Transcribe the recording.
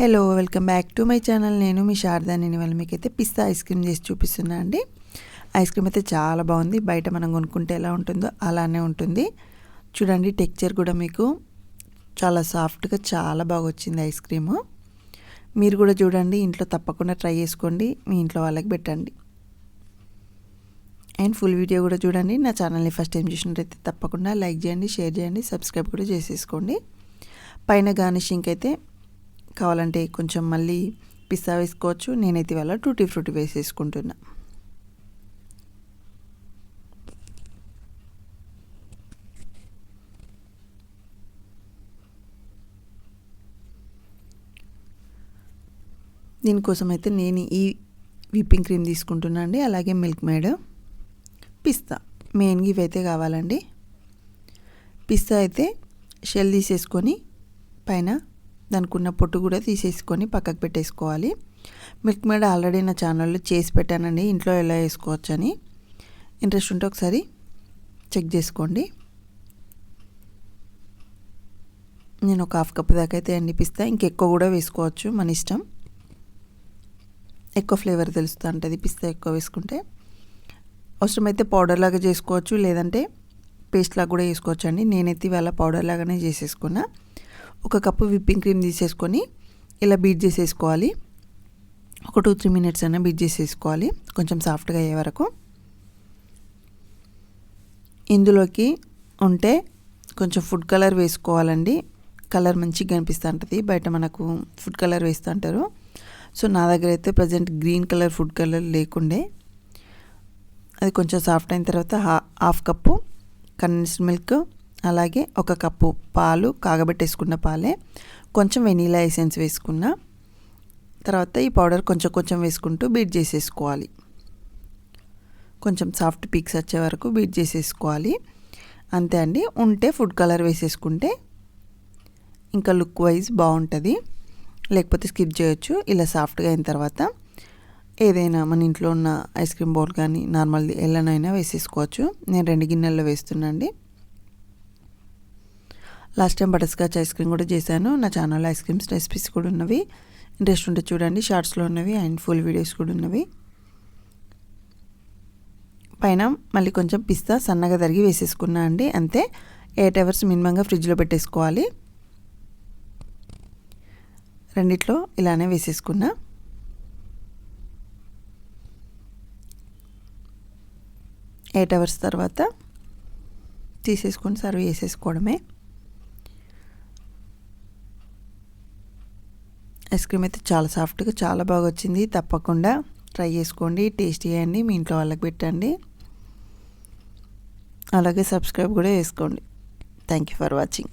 Hello welcome back to my channel. నేను మీ శారదా. నేను ఇవాళ మీకైతే పిస్తా ఐస్ క్రీమ్ చేసి చూపిస్తున్నా అండి. ఐస్ క్రీమ్ అయితే చాలా బాగుంది. బయట మనం కొనుక్కుంటే ఎలా ఉంటుందో అలానే ఉంటుంది. చూడండి, టెక్స్చర్ కూడా మీకు చాలా సాఫ్ట్గా చాలా బాగా వచ్చింది ఐస్ క్రీము. మీరు కూడా చూడండి, ఇంట్లో తప్పకుండా ట్రై చేసుకోండి, మీ ఇంట్లో వాళ్ళకి పెట్టండి. అండ్ ఫుల్ వీడియో కూడా చూడండి. నా ఛానల్ని ఫస్ట్ టైం చూసినట్టయితే తప్పకుండా లైక్ చేయండి, షేర్ చేయండి, సబ్స్క్రైబ్ కూడా చేసేసుకోండి. పైన గార్నిషింగ్ అయితే కావాలంటే కొంచెం మళ్ళీ పిస్తా వేసుకోవచ్చు. నేనైతే ఇవాళ టూటీ ఫ్రూటీ వేసేసుకుంటున్నా. దీనికోసం అయితే నేను ఈ విప్పింగ్ క్రీమ్ తీసుకుంటున్నా అండి. అలాగే మిల్క్ మేడ్, పిస్తా, మెయిన్గా ఇవైతే కావాలండి. పిస్తా అయితే షెల్ తీసేసుకొని పైన దానికి ఉన్న పొట్టు కూడా తీసేసుకొని పక్కకు పెట్టేసుకోవాలి. మిల్క్ మేడ్ ఆల్రెడీ నా ఛానల్లో చేసి పెట్టానండి, ఇంట్లో ఎలా వేసుకోవచ్చు అని. ఇంట్రెస్ట్ ఉంటే ఒకసారి చెక్ చేసుకోండి. నేను ఒక హాఫ్ కప్ దాకా అయితే పిస్తా, ఇంకెక్కువ కూడా వేసుకోవచ్చు, మన ఇష్టం. ఎక్కువ ఫ్లేవర్ తెలుస్తూ ఉంటుంది పిస్తా ఎక్కువ వేసుకుంటే. అవసరమైతే పౌడర్ లాగా చేసుకోవచ్చు, లేదంటే పేస్ట్ లాగా కూడా వేసుకోవచ్చు అండి. నేనైతే ఇవాళ పౌడర్ లాగానే చేసేసుకున్నా. ఒక కప్పు విప్పింగ్ క్రీమ్ తీసేసుకొని ఇలా బీట్ చేసేసుకోవాలి. ఒక 2-3 మినిట్స్ అయినా బీట్ చేసేసుకోవాలి, కొంచెం సాఫ్ట్గా అయ్యే వరకు. ఇందులోకి ఉంటే కొంచెం ఫుడ్ కలర్ వేసుకోవాలండి. కలర్ మంచిగా కనిపిస్తూ ఉంటుంది. బయట మనకు ఫుడ్ కలర్ వేస్తూ అంటారు. సో నా దగ్గర అయితే present green colour food colour లేకుండే. అది కొంచెం సాఫ్ట్ అయిన తర్వాత హాఫ్ కప్పు కండెన్స్డ్ మిల్క్, అలాగే ఒక కప్పు పాలు, కాగబెట్టేసుకున్న పాలే, కొంచెం వెనీలా ఎసెన్స్ వేసుకున్న తర్వాత ఈ పౌడర్ కొంచెం కొంచెం వేసుకుంటూ బీట్ చేసేసుకోవాలి. కొంచెం సాఫ్ట్ పీక్స్ వచ్చే వరకు బీట్ చేసేసుకోవాలి. అంతే అండి. ఉంటే ఫుడ్ కలర్ వేసేసుకుంటే ఇంకా లుక్ వైజ్ బాగుంటుంది, లేకపోతే స్కిప్ చేయొచ్చు. ఇలా సాఫ్ట్గా అయిన తర్వాత ఏదైనా మన ఇంట్లో ఉన్న ఐస్ క్రీమ్ బౌల్ కానీ నార్మల్ది ఎల్లనైనా వేసేసుకోవచ్చు. నేను 2 గిన్నెల్లో వేస్తున్నా అండి. Last time butter scotch ice cream కూడా చేశాను. నా ఛానల్లో ఐస్ క్రీమ్స్ రెసిపీస్ కూడా ఉన్నవి, ఇంట్రెస్ట్ ఉంటే చూడండి. షార్ట్స్లో ఉన్నవి అండ్ ఫుల్ వీడియోస్ కూడా ఉన్నవి. పైన మళ్ళీ కొంచెం పిస్తా సన్నగా తరిగి వేసేసుకున్నా అండి. అంతే. 8 అవర్స్ మినిమంగా ఫ్రిడ్జ్లో పెట్టేసుకోవాలి. రెండిట్లో ఇలానే వేసేసుకున్నా. ఎయిట్ అవర్స్ తర్వాత తీసేసుకొని సర్వ్ చేసేసుకోవడమే. ఐస్ క్రీమ్ అయితే చాలా సాఫ్ట్గా చాలా బాగా వచ్చింది. తప్పకుండా ట్రై చేసుకోండి, టేస్ట్ చేయండి, మీ ఇంట్లో వాళ్ళకి పెట్టండి. అలాగే సబ్స్క్రైబ్ కూడా చేసుకోండి. Thank you for watching.